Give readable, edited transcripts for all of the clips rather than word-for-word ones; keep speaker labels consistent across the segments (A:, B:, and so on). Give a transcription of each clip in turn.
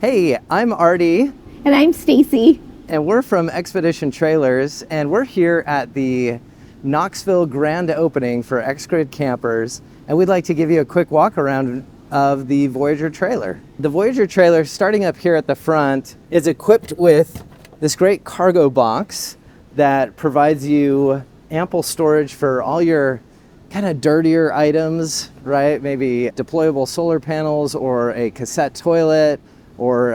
A: Hey, I'm Artie.
B: And I'm Stacy.
A: And we're from Xpedition Trailers, and we're here at the Knoxville grand opening for Xgrid campers, and we'd like to give you a quick walk around of the Voyager trailer. The Voyager trailer, starting up here at the front, is equipped with this great cargo box that provides you ample storage for all your kind of dirtier items, right? Maybe deployable solar panels or a cassette toilet or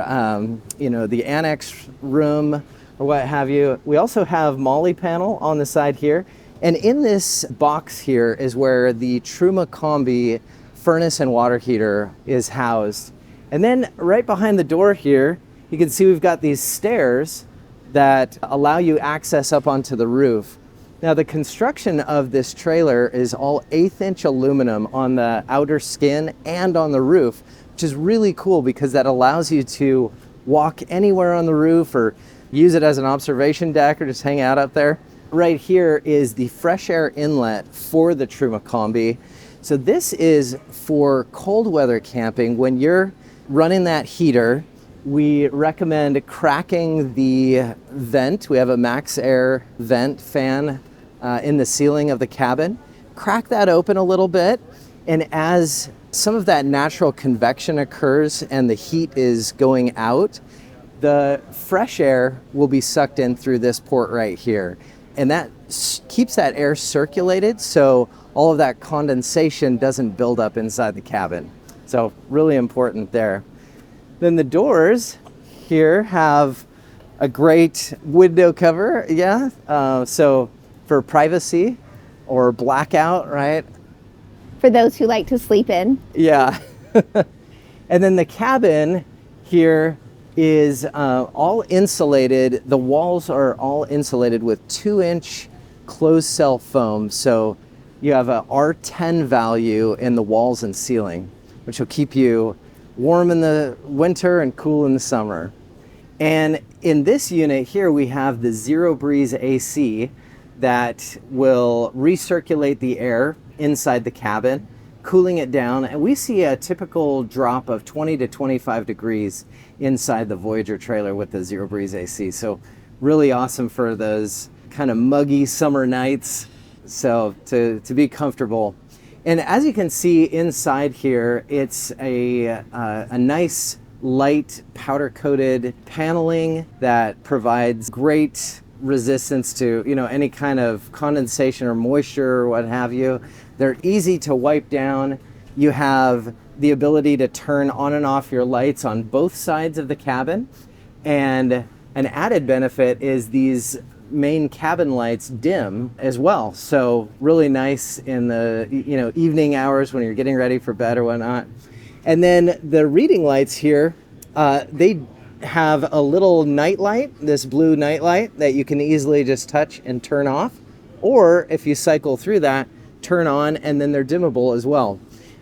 A: the annex room or what have you. We also have Molly panel on the side here. And in this box here is where the Truma Combi furnace and water heater is housed. And then right behind the door here, you can see we've got these stairs that allow you access up onto the roof. Now the construction of this trailer is all 1/8 inch aluminum on the outer skin and on the roof, which is really cool because that allows you to walk anywhere on the roof or use it as an observation deck or just hang out up there. Right here is the fresh air inlet for the Truma Combi. So this is for cold weather camping. When you're running that heater, we recommend cracking the vent. We have a max air vent fan in the ceiling of the cabin. Crack that open a little bit, and as some of that natural convection occurs and the heat is going out, the fresh air will be sucked in through this port right here. And that keeps that air circulated so all of that condensation doesn't build up inside the cabin. So really important there. Then the doors here have a great window cover, so for privacy or blackout, right?
B: For those who like to sleep in.
A: Yeah. And then the cabin here is all insulated. The walls are all insulated with 2-inch closed cell foam. So you have a R10 value in the walls and ceiling, which will keep you warm in the winter and cool in the summer. And in this unit here, we have the Zero Breeze AC that will recirculate the air inside the cabin, cooling it down. And we see a typical drop of 20 to 25 degrees inside the Voyager trailer with the Zero Breeze AC. So really awesome for those kind of muggy summer nights. So to be comfortable. And as you can see inside here, it's a nice light powder coated paneling that provides great resistance to any kind of condensation or moisture or what have you. They're easy to wipe down. You have the ability to turn on and off your lights on both sides of the cabin. And an added benefit is these main cabin lights dim as well. So really nice in the evening hours when you're getting ready for bed or whatnot. And then the reading lights here, they have a little night light, this blue night light that you can easily just touch and turn off. Or if you cycle through that, turn on, and then they're dimmable as well.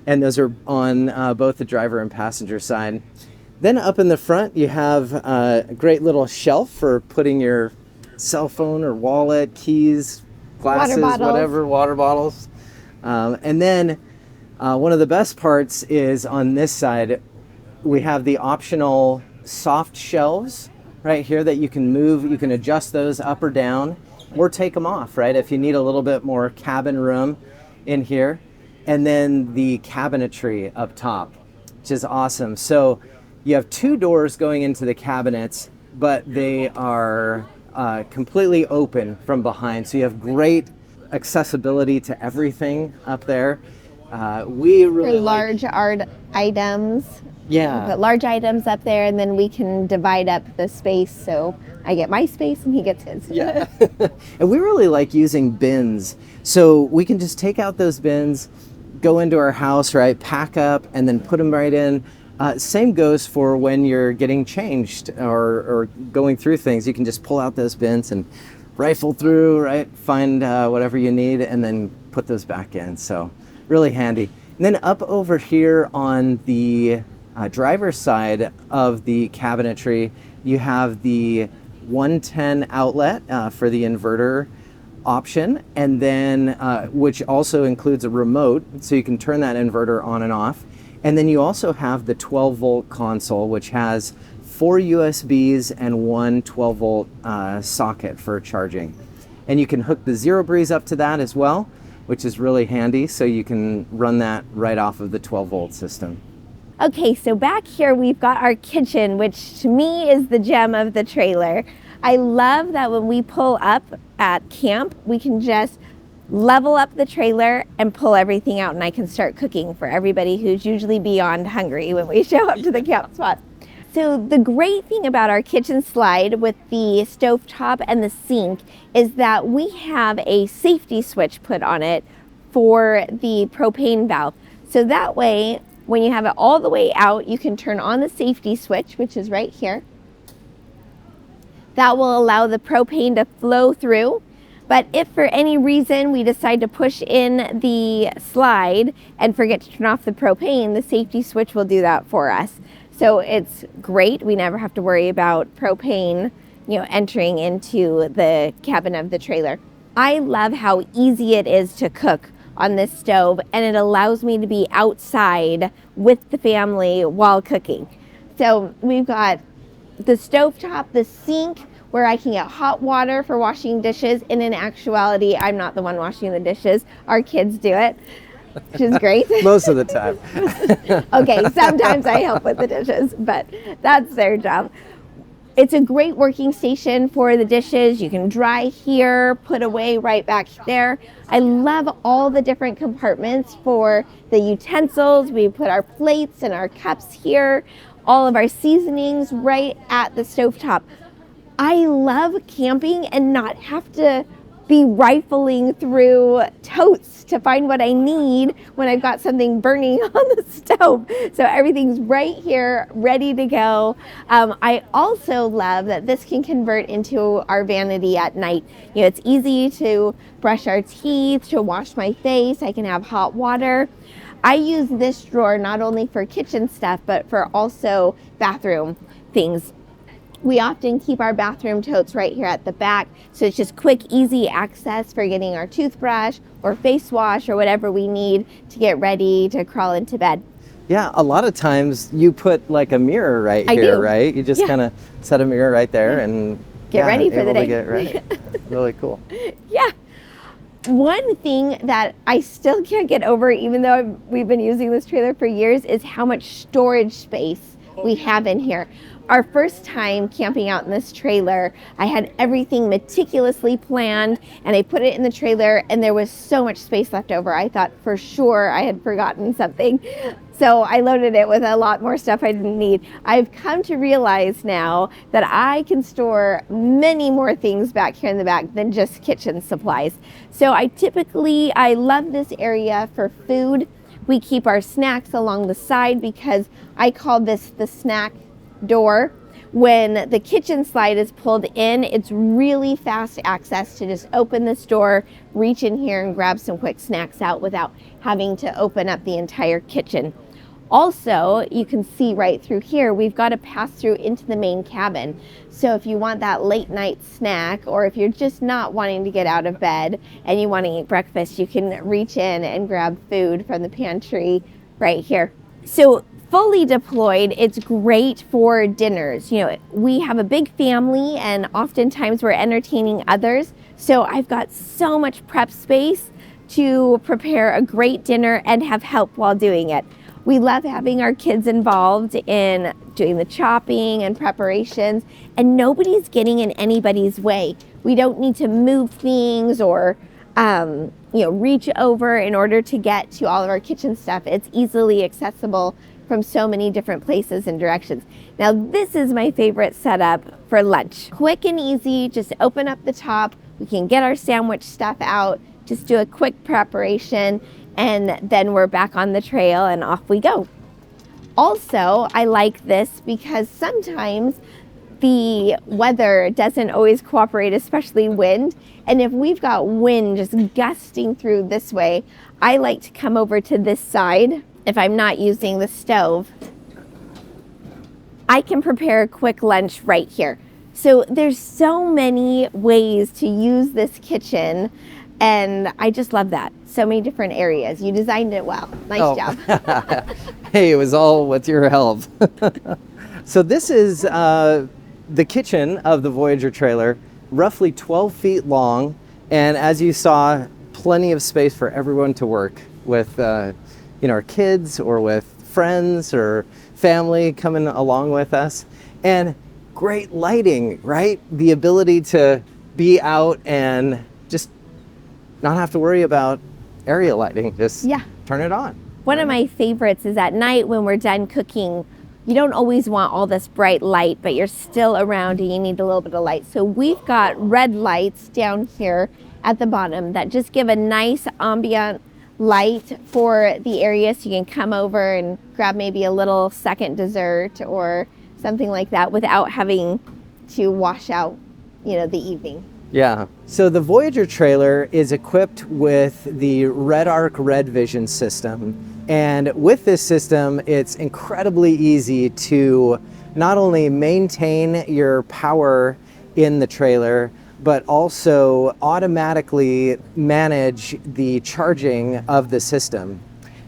A: And those are on both the driver and passenger side. Then up in the front, you have a great little shelf for putting your cell phone or wallet, keys, glasses, whatever, water bottles. And then one of the best parts is on this side, we have the optional soft shelves right here that you can move. You can adjust those up or down or take them off, right? If you need a little bit more cabin room in here. And then the cabinetry up top, which is awesome. So you have 2 doors going into the cabinets, but they are completely open from behind. So you have great accessibility to everything up there. We really
B: for large art items.
A: Yeah.
B: Put large items up there, and then we can divide up the space. So I get my space and he gets his.
A: Yeah. And we really like using bins. So we can just take out those bins, go into our house, right, pack up, and then put them right in. Same goes for when you're getting changed or going through things. You can just pull out those bins and rifle through, right, find whatever you need, and then put those back in. So really handy. And then up over here on the driver's side of the cabinetry, you have the 110 outlet for the inverter option, and then which also includes a remote, so you can turn that inverter on and off. And then you also have the 12 volt console, which has 4 USBs and one 12-volt socket for charging. And you can hook the Zero Breeze up to that as well, which is really handy, so you can run that right off of the 12-volt system.
B: Okay, so back here we've got our kitchen, which to me is the gem of the trailer. I love that when we pull up at camp, we can just level up the trailer and pull everything out, and I can start cooking for everybody who's usually beyond hungry when we show up to the camp spot. So the great thing about our kitchen slide with the stovetop and the sink is that we have a safety switch put on it for the propane valve. So that way, when you have it all the way out, you can turn on the safety switch, which is right here. That will allow the propane to flow through. But if for any reason we decide to push in the slide and forget to turn off the propane, the safety switch will do that for us. So it's great. We never have to worry about propane, entering into the cabin of the trailer. I love how easy it is to cook on this stove, and it allows me to be outside with the family while cooking. So we've got the stovetop, the sink, where I can get hot water for washing dishes. And in actuality, I'm not the one washing the dishes. Our kids do it, which is great.
A: Most of the time.
B: Okay, sometimes I help with the dishes, but that's their job. It's a great working station for the dishes. You can dry here, put away right back there. I love all the different compartments for the utensils. We put our plates and our cups here, all of our seasonings right at the stovetop. I love camping and not have to be rifling through totes to find what I need when I've got something burning on the stove. So everything's right here, ready to go. I also love that this can convert into our vanity at night. It's easy to brush our teeth, to wash my face. I can have hot water. I use this drawer not only for kitchen stuff, but for also bathroom things. We often keep our bathroom totes right here at the back, so it's just quick, easy access for getting our toothbrush or face wash or whatever we need to get ready to crawl into bed.
A: Yeah, a lot of times you put like a mirror right here, right? You just kind of set a mirror right there and
B: get ready for the day.
A: Get ready. Really cool.
B: Yeah. One thing that I still can't get over, even though we've been using this trailer for years, is how much storage space we have in here. Our first time camping out in this trailer, I had everything meticulously planned, and I put it in the trailer, and there was so much space left over. I thought for sure I had forgotten something. So I loaded it with a lot more stuff I didn't need. I've come to realize now that I can store many more things back here in the back than just kitchen supplies. So I love this area for food. We keep our snacks along the side because I call this the snack door. When the kitchen slide is pulled in, it's really fast access to just open this door, reach in here and grab some quick snacks out without having to open up the entire kitchen. Also, you can see right through here, we've got a pass through into the main cabin. So if you want that late night snack, or if you're just not wanting to get out of bed and you want to eat breakfast, you can reach in and grab food from the pantry right here. So fully deployed, it's great for dinners. We have a big family and oftentimes we're entertaining others. So I've got so much prep space to prepare a great dinner and have help while doing it. We love having our kids involved in doing the chopping and preparations, and nobody's getting in anybody's way. We don't need to move things or reach over in order to get to all of our kitchen stuff. It's easily accessible from so many different places and directions. Now, this is my favorite setup for lunch. Quick and easy, just open up the top. We can get our sandwich stuff out, just do a quick preparation, and then we're back on the trail and off we go. Also, I like this because sometimes the weather doesn't always cooperate, especially wind. And if we've got wind just gusting through this way, I like to come over to this side. If I'm not using the stove, I can prepare a quick lunch right here. So there's so many ways to use this kitchen, and I just love that. So many different areas. You designed it well. Nice job.
A: Hey, it was all with your help. So this is the kitchen of the Voyager trailer, roughly 12 feet long, and as you saw, plenty of space for everyone to work with, our kids or with friends or family coming along with us, and great lighting, right? The ability to be out and just not have to worry about area lighting, just turn it on.
B: One of my favorites is at night when we're done cooking. You don't always want all this bright light, but you're still around and you need a little bit of light. So we've got red lights down here at the bottom that just give a nice ambient light for the area, so you can come over and grab maybe a little second dessert or something like that without having to wash out, the evening.
A: Yeah. So the Voyager trailer is equipped with the Red Arc Red Vision system. And with this system, it's incredibly easy to not only maintain your power in the trailer, but also automatically manage the charging of the system.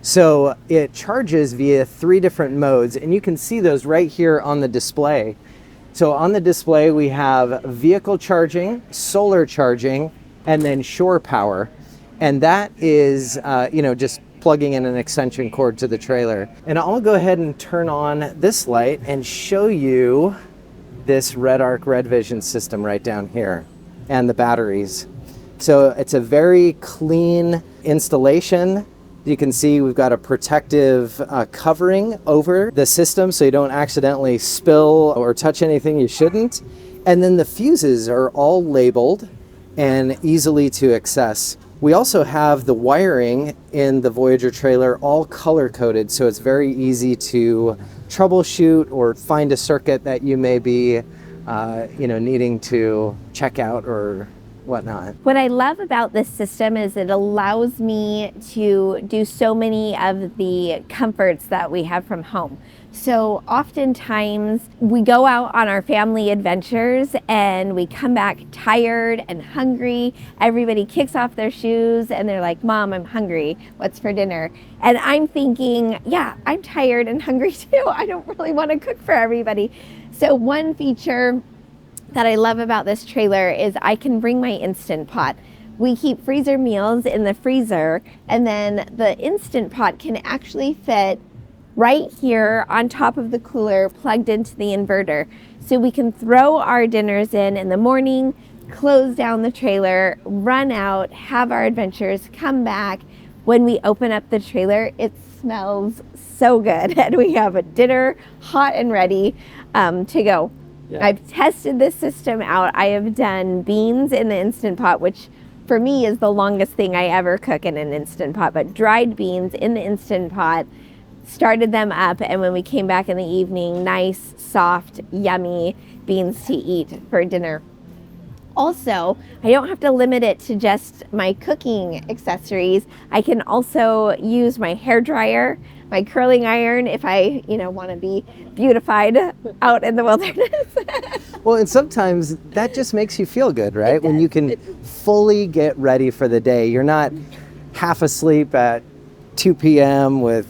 A: So it charges via 3 different modes, and you can see those right here on the display. So on the display, we have vehicle charging, solar charging, and then shore power. And that is, just plugging in an extension cord to the trailer. And I'll go ahead and turn on this light and show you this Red Arc Red Vision system right down here and the batteries. So it's a very clean installation. You can see we've got a protective covering over the system so you don't accidentally spill or touch anything you shouldn't. And then the fuses are all labeled and easily to access. We also have the wiring in the Voyager trailer all color coded, so it's very easy to troubleshoot or find a circuit that you may be needing to check out or whatnot.
B: What I love about this system is it allows me to do so many of the comforts that we have from home. So oftentimes we go out on our family adventures and we come back tired and hungry. Everybody kicks off their shoes and they're like, "Mom, I'm hungry. What's for dinner?" And I'm thinking, yeah, I'm tired and hungry too. I don't really want to cook for everybody. So one feature that I love about this trailer is I can bring my Instant Pot. We keep freezer meals in the freezer, and then the Instant Pot can actually fit right here on top of the cooler plugged into the inverter. So we can throw our dinners in the morning, close down the trailer, run out, have our adventures, come back. When we open up the trailer, it smells so good and we have a dinner hot and ready to go. Yeah. I've tested this system out. I have done beans in the Instant Pot, which for me is the longest thing I ever cook in an Instant Pot, but dried beans in the Instant Pot, started them up, and when we came back in the evening, nice, soft, yummy beans to eat for dinner. Also, I don't have to limit it to just my cooking accessories. I can also use my hair dryer, my curling iron if I, want to be beautified out in the wilderness.
A: Well, and sometimes that just makes you feel good, right? When you can fully get ready for the day. You're not half asleep at 2 p.m. with,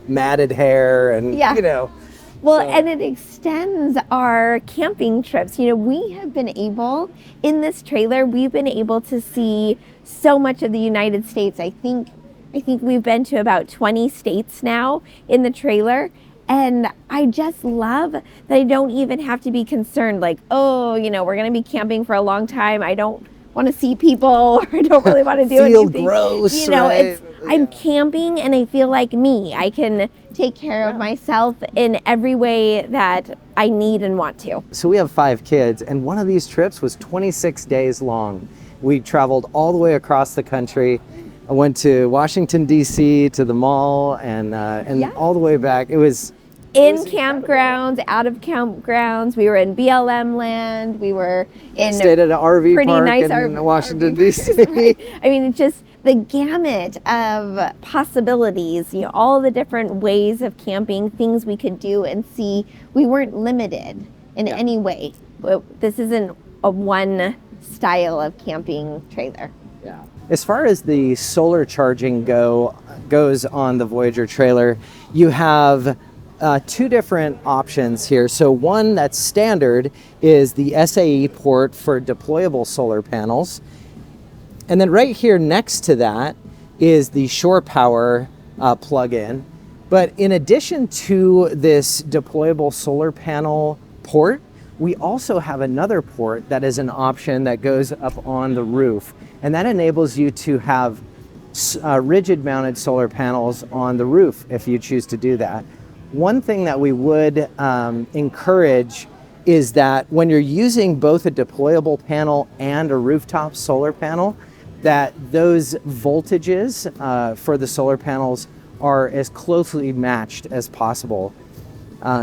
A: matted hair and,
B: Well, and it extends our camping trips. We have been able, in this trailer, we've been able to see so much of the United States. I think we've been to about 20 states now in the trailer. And I just love that I don't even have to be concerned like, we're going to be camping for a long time. I don't want to see people, or I don't really want to do
A: feel
B: anything.
A: Gross, right?
B: I'm camping and I feel like me. I can take care of myself in every way that I need and want to.
A: So we have 5 kids, and one of these trips was 26 days long. We traveled all the way across the country. I went to Washington, D.C., to the mall, and all the way back. It was
B: campgrounds, out of campgrounds. We were in BLM land. We were in
A: stayed at an RV
B: pretty
A: park
B: nice
A: in Washington, D.C.
B: Right? I mean, it's just the gamut of possibilities, all the different ways of camping, things we could do and see. We weren't limited in any way. This isn't a one style of camping trailer.
A: Yeah. As far as the solar charging goes on the Voyager trailer, you have two different options here. So one that's standard is the SAE port for deployable solar panels. And then right here next to that is the shore power plug-in. But in addition to this deployable solar panel port, we also have another port that is an option that goes up on the roof. And that enables you to have rigid mounted solar panels on the roof if you choose to do that. One thing that we would encourage is that when you're using both a deployable panel and a rooftop solar panel, that those voltages for the solar panels are as closely matched as possible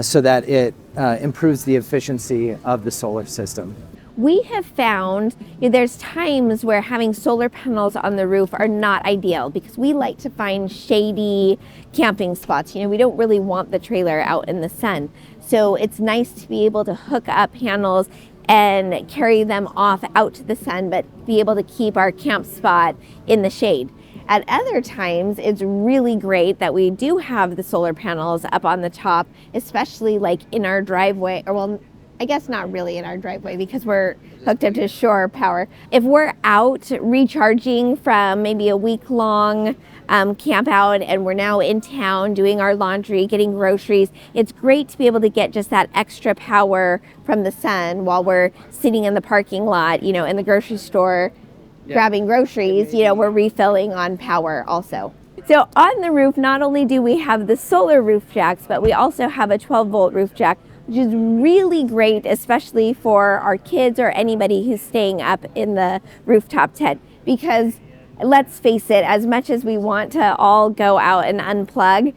A: so that it improves the efficiency of the solar system.
B: We have found there's times where having solar panels on the roof are not ideal because we like to find shady camping spots. We don't really want the trailer out in the sun. So it's nice to be able to hook up panels and carry them off out to the sun, but be able to keep our camp spot in the shade. At other times, it's really great that we do have the solar panels up on the top, especially like in our driveway, or well, I guess not really in our driveway because we're hooked up to shore power. If we're out recharging from maybe a week-long camp out and we're now in town doing our laundry, getting groceries, it's great to be able to get just that extra power from the sun while we're sitting in the parking lot, in the grocery store, grabbing groceries, we're refilling on power also. So on the roof, not only do we have the solar roof jacks, but we also have a 12-volt roof jack, which is really great, especially for our kids or anybody who's staying up in the rooftop tent. Because let's face it, as much as we want to all go out and unplug,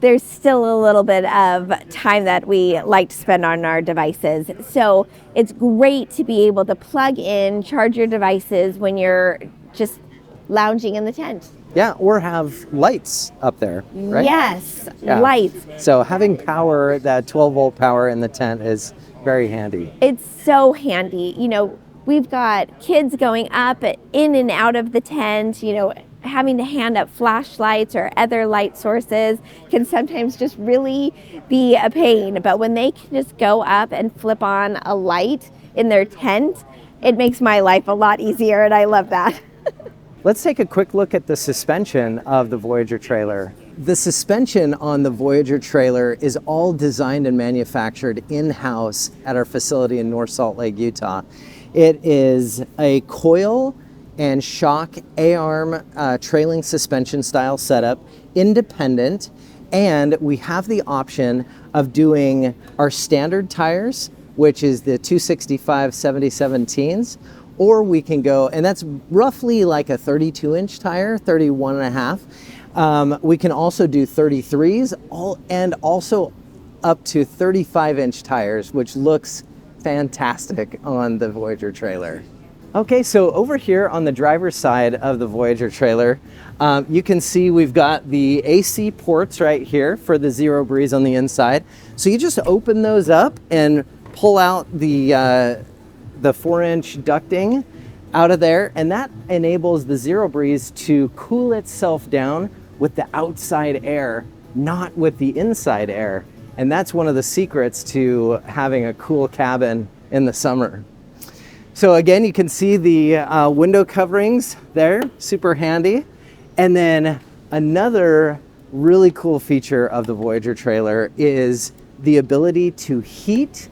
B: there's still a little bit of time that we like to spend on our devices. So it's great to be able to plug in, charge your devices when you're just lounging in the tent.
A: Yeah, or have lights up there, right?
B: Yes, lights.
A: So having power, that 12-volt power in the tent is very handy.
B: It's so handy. We've got kids going up in and out of the tent, having to hand up flashlights or other light sources can sometimes just really be a pain. But when they can just go up and flip on a light in their tent, it makes my life a lot easier, and I love that.
A: Let's take a quick look at the suspension of the Voyager trailer. The suspension on the Voyager trailer is all designed and manufactured in-house at our facility in North Salt Lake, Utah. It is a coil and shock A-arm trailing suspension style setup, independent, and we have the option of doing our standard tires, which is the 265/77 teens, or we can go, and that's roughly like a 32-inch tire, 31 and a half. We can also do 33s, and also up to 35-inch tires, which looks fantastic on the Voyager trailer. Okay, so over here on the driver's side of the Voyager trailer, you can see we've got the AC ports right here for the Zero Breeze on the inside. So you just open those up and pull out the 4-inch ducting out of there, and that enables the Zero Breeze to cool itself down with the outside air, not with the inside air. And that's one of the secrets to having a cool cabin in the summer. So again, you can see the window coverings there, super handy. And then another really cool feature of the Voyager trailer is the ability to heat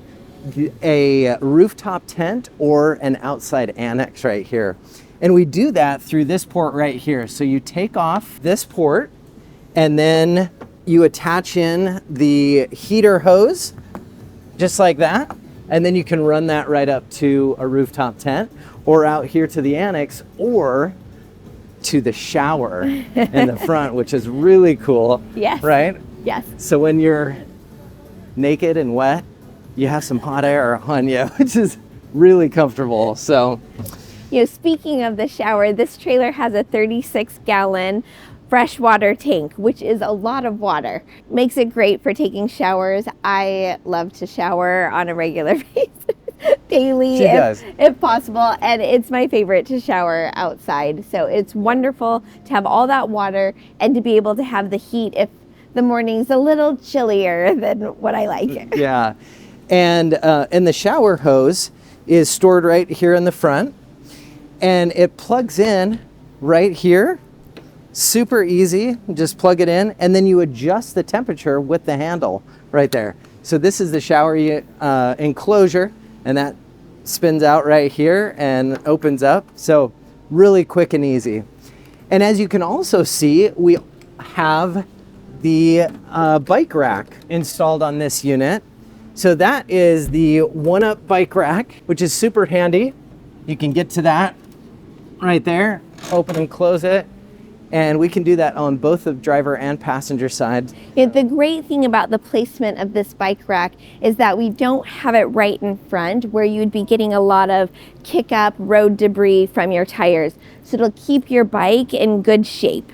A: a rooftop tent or an outside annex right here. And we do that through this port right here. So you take off this port and then you attach in the heater hose just like that. And then you can run that right up to a rooftop tent or out here to the annex or to the shower in the front, which is really cool.
B: Yes.
A: Right?
B: Yes.
A: So when you're naked and wet, you have some hot air on you, which is really comfortable. So,
B: speaking of the shower, this trailer has a 36-gallon freshwater tank, which is a lot of water. Makes it great for taking showers. I love to shower on a regular basis, daily if possible, and it's my favorite to shower outside. So it's wonderful to have all that water and to be able to have the heat if the mornings a little chillier than what I like.
A: Yeah. And the shower hose is stored right here in the front, and it plugs in right here. Super easy, just plug it in, and then you adjust the temperature with the handle right there. So this is the shower enclosure, and that spins out right here and opens up. So really quick and easy. And as you can also see, we have the bike rack installed on this unit. So that is the one-up bike rack, which is super handy. You can get to that right there, open and close it. And we can do that on both the driver and passenger side.
B: Yeah, the great thing about the placement of this bike rack is that we don't have it right in front where you'd be getting a lot of kick-up road debris from your tires. So it'll keep your bike in good shape.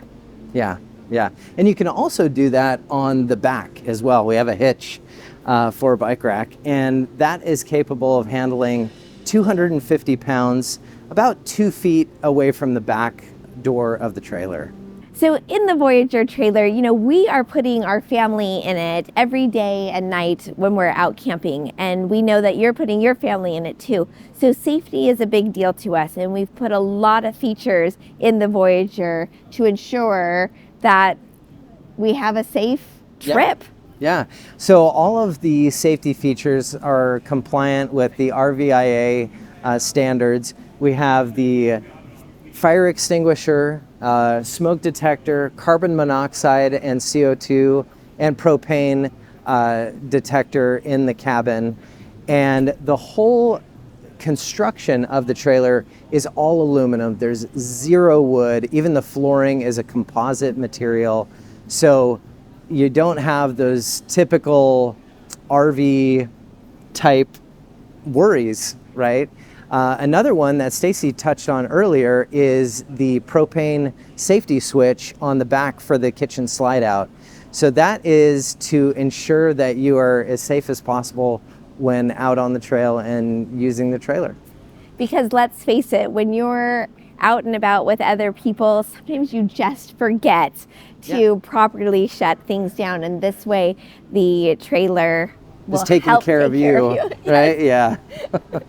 A: Yeah, yeah. And you can also do that on the back as well. We have a hitch for a bike rack, and that is capable of handling 250 pounds, about 2 feet away from the back door of the trailer.
B: So in the Voyager trailer, we are putting our family in it every day and night when we're out camping, and we know that you're putting your family in it too. So safety is a big deal to us, and we've put a lot of features in the Voyager to ensure that we have a safe trip.
A: Yeah, so all of the safety features are compliant with the RVIA standards. We have the fire extinguisher, smoke detector, carbon monoxide and CO2 and propane detector in the cabin. And the whole construction of the trailer is all aluminum. There's zero wood. Even the flooring is a composite material. So you don't have those typical RV type worries, right? Another one that Stacy touched on earlier is the propane safety switch on the back for the kitchen slide out. So that is to ensure that you are as safe as possible when out on the trail and using the trailer.
B: Because let's face it, when you're out and about with other people, sometimes you just forget to properly shut things down. And this way, the trailer will
A: is taking
B: help
A: care
B: take
A: of you, right?
B: Yes.
A: Yeah.